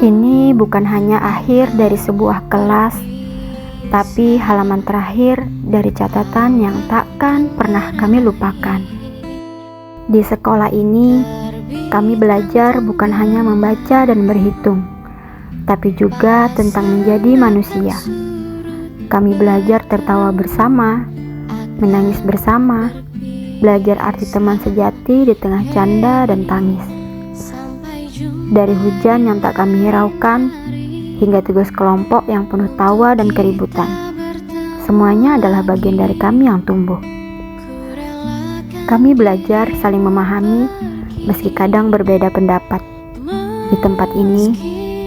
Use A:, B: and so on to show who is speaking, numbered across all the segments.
A: Ini bukan hanya akhir dari sebuah kelas, tapi halaman terakhir dari catatan yang takkan pernah kami lupakan. Di sekolah ini, kami belajar bukan hanya membaca dan berhitung, tapi juga tentang menjadi manusia. Kami belajar tertawa bersama, menangis bersama, belajar arti teman sejati di tengah canda dan tangis. Dari hujan yang tak kami hiraukan, hingga tugas kelompok yang penuh tawa dan keributan. Semuanya adalah bagian dari kami yang tumbuh. Kami belajar saling memahami, meski kadang berbeda pendapat. Di tempat ini,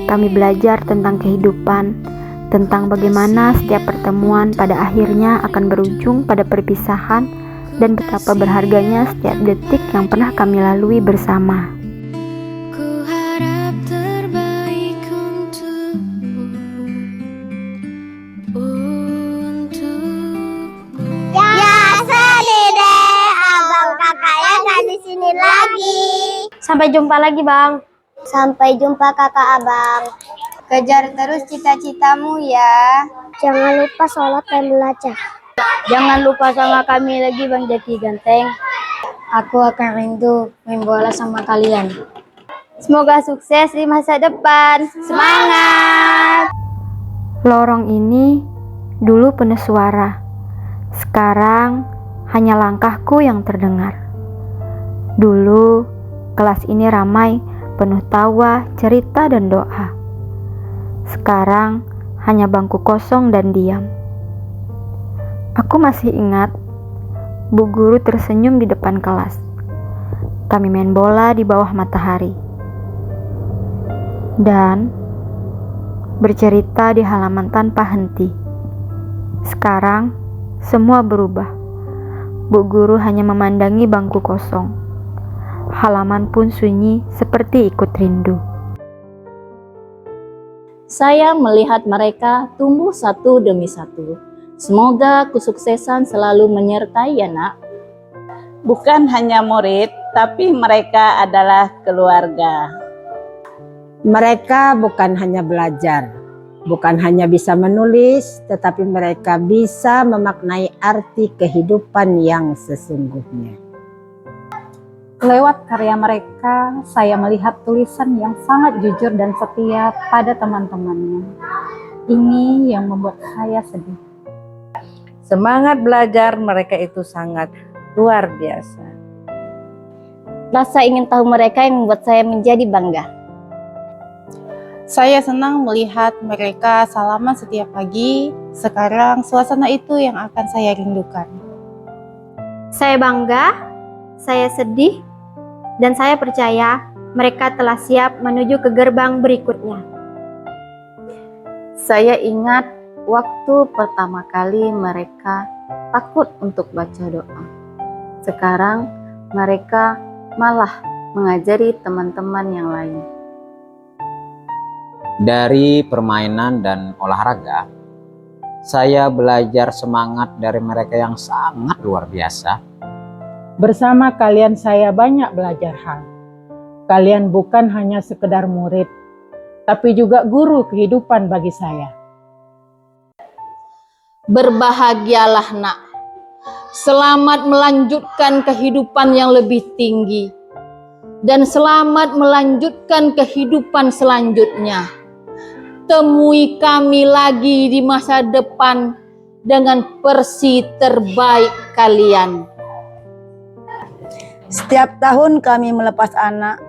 A: kami belajar tentang kehidupan, tentang bagaimana setiap pertemuan pada akhirnya akan berujung pada perpisahan, dan betapa berharganya setiap detik yang pernah kami lalui bersama.
B: Lagi.
C: Sampai jumpa lagi, Bang.
B: Sampai jumpa kakak abang.
D: Kejar terus cita-citamu ya.
B: Jangan lupa sholat dan belajar.
C: Jangan lupa sama kami lagi, Bang Jaki Ganteng.
D: Aku akan rindu main bola sama kalian.
C: Semoga sukses di masa depan. Semangat!
A: Lorong ini dulu penuh suara. Sekarang hanya langkahku yang terdengar. Dulu, kelas ini ramai, penuh tawa, cerita, dan doa. Sekarang, hanya bangku kosong dan diam. Aku masih ingat, Bu Guru tersenyum di depan kelas. Kami main bola di bawah matahari. Dan bercerita di halaman tanpa henti. Sekarang, semua berubah. Bu Guru hanya memandangi bangku kosong. Halaman pun sunyi seperti ikut rindu.
E: Saya melihat mereka tumbuh satu demi satu. Semoga kesuksesan selalu menyertai ya nak.
F: Bukan hanya murid, tapi mereka adalah keluarga.
G: Mereka bukan hanya belajar, bukan hanya bisa menulis, tetapi mereka bisa memaknai arti kehidupan yang sesungguhnya.
H: Lewat karya mereka, saya melihat tulisan yang sangat jujur dan setia pada teman-temannya. Ini yang membuat saya sedih.
I: Semangat belajar mereka itu sangat luar biasa.
C: Rasa ingin tahu mereka yang membuat saya menjadi bangga.
D: Saya senang melihat mereka salaman setiap pagi. Sekarang suasana itu yang akan saya rindukan.
C: Saya bangga, saya sedih, dan saya percaya mereka telah siap menuju ke gerbang berikutnya.
E: Saya ingat waktu pertama kali mereka takut untuk baca doa. Sekarang mereka malah mengajari teman-teman yang lain.
J: Dari permainan dan olahraga, saya belajar semangat dari mereka yang sangat luar biasa.
K: Bersama kalian saya banyak belajar hal. Kalian bukan hanya sekedar murid, tapi juga guru kehidupan bagi saya.
E: Berbahagialah nak. Selamat melanjutkan kehidupan yang lebih tinggi. Dan selamat melanjutkan kehidupan selanjutnya. Temui kami lagi di masa depan dengan versi terbaik kalian.
G: Setiap tahun kami melepas anak,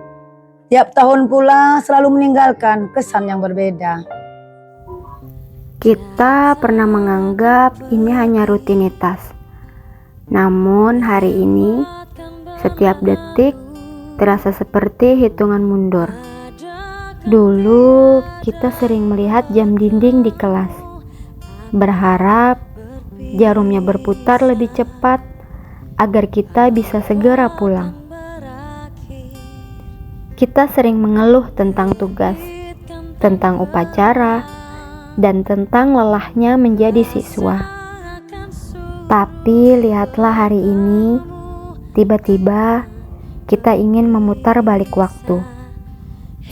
G: tiap tahun pula selalu meninggalkan kesan yang berbeda.
A: Kita pernah menganggap ini hanya rutinitas. Namun hari ini, setiap detik terasa seperti hitungan mundur. Dulu kita sering melihat jam dinding di kelas, berharap jarumnya berputar lebih cepat agar kita bisa segera pulang. Kita sering mengeluh tentang tugas, tentang upacara, dan tentang lelahnya menjadi siswa. Tapi lihatlah hari ini, tiba-tiba kita ingin memutar balik waktu.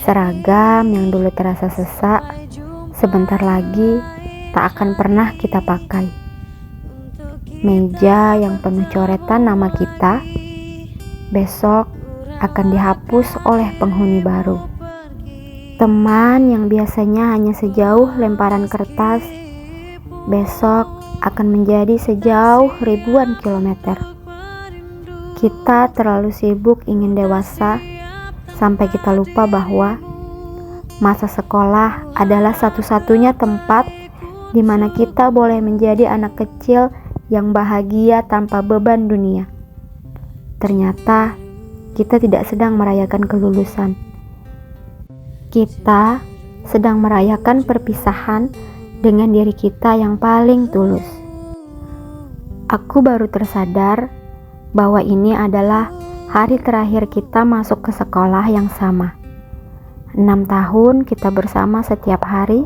A: Seragam yang dulu terasa sesak, sebentar lagi tak akan pernah kita pakai. Meja yang penuh coretan nama kita, besok akan dihapus oleh penghuni baru. Teman yang biasanya hanya sejauh lemparan kertas, besok akan menjadi sejauh ribuan kilometer. Kita terlalu sibuk ingin dewasa, sampai kita lupa bahwa masa sekolah adalah satu-satunya tempat di mana kita boleh menjadi anak kecil yang bahagia tanpa beban dunia. Ternyata kita tidak sedang merayakan kelulusan. Kita sedang merayakan perpisahan dengan diri kita yang paling tulus. Aku baru tersadar bahwa ini adalah hari terakhir kita masuk ke sekolah yang sama. 6 tahun kita bersama setiap hari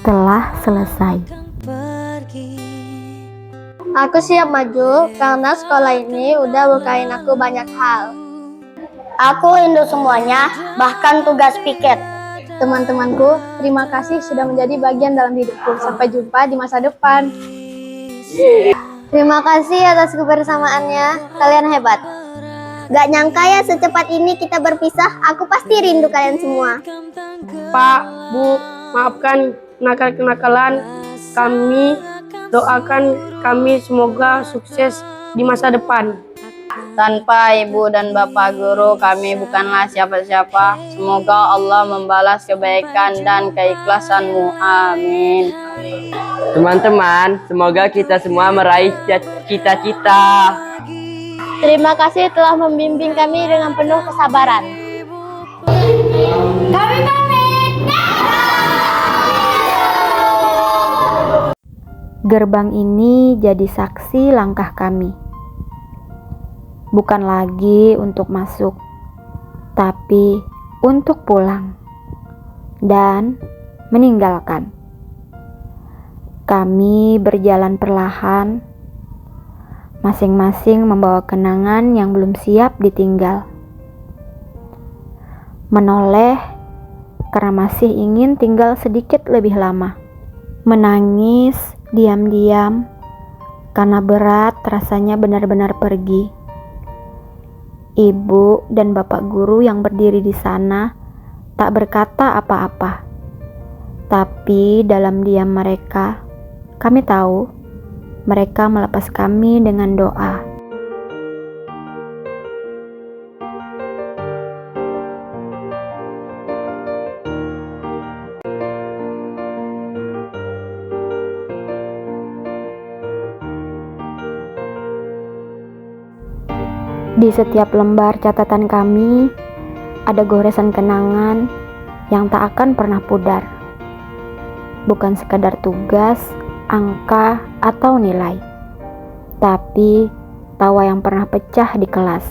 A: telah selesai.
B: Aku siap maju karena sekolah ini udah bukain aku banyak hal. Aku rindu semuanya, bahkan tugas piket.
C: Teman-temanku, terima kasih sudah menjadi bagian dalam hidupku. Sampai jumpa di masa depan.
B: Terima kasih atas kebersamaannya, kalian hebat. Gak nyangka ya secepat ini kita berpisah, aku pasti rindu kalian semua.
L: Pak, Bu, maafkan kenakalan kami, doakan kami semoga sukses di masa depan.
E: Tanpa ibu dan bapak guru, kami bukanlah siapa-siapa. Semoga Allah membalas kebaikan dan keikhlasanmu. Amin.
M: Teman-teman, semoga kita semua meraih cita-cita.
B: Terima kasih telah membimbing kami dengan penuh kesabaran. Kami pamit.
A: Gerbang ini jadi saksi langkah kami. Bukan lagi untuk masuk, tapi untuk pulang dan meninggalkan. Kami berjalan perlahan, masing-masing membawa kenangan yang belum siap ditinggal. Menoleh karena masih ingin tinggal sedikit lebih lama. Menangis diam-diam karena berat rasanya benar-benar pergi. Ibu dan bapak guru yang berdiri di sana tak berkata apa-apa. Tapi dalam diam mereka, kami tahu mereka melepas kami dengan doa. Di setiap lembar catatan kami, ada goresan kenangan yang tak akan pernah pudar. Bukan sekadar tugas, angka, atau nilai, tapi tawa yang pernah pecah di kelas.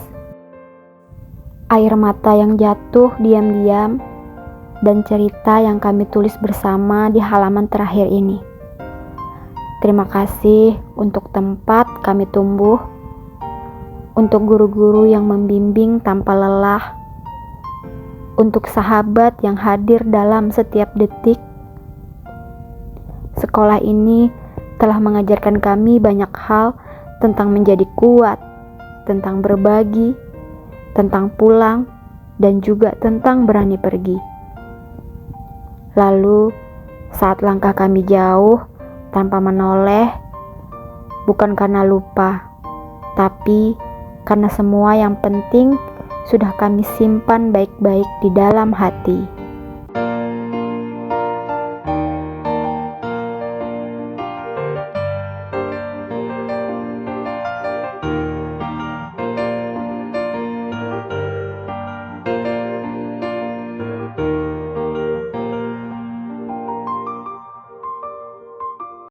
A: Air mata yang jatuh diam-diam, dan cerita yang kami tulis bersama di halaman terakhir ini. Terima kasih untuk tempat kami tumbuh, untuk guru-guru yang membimbing tanpa lelah, untuk sahabat yang hadir dalam setiap detik. Sekolah ini telah mengajarkan kami banyak hal tentang menjadi kuat, tentang berbagi, tentang pulang, dan juga tentang berani pergi. Lalu, saat langkah kami jauh tanpa menoleh, bukan karena lupa, tapi karena semua yang penting sudah kami simpan baik-baik di dalam hati.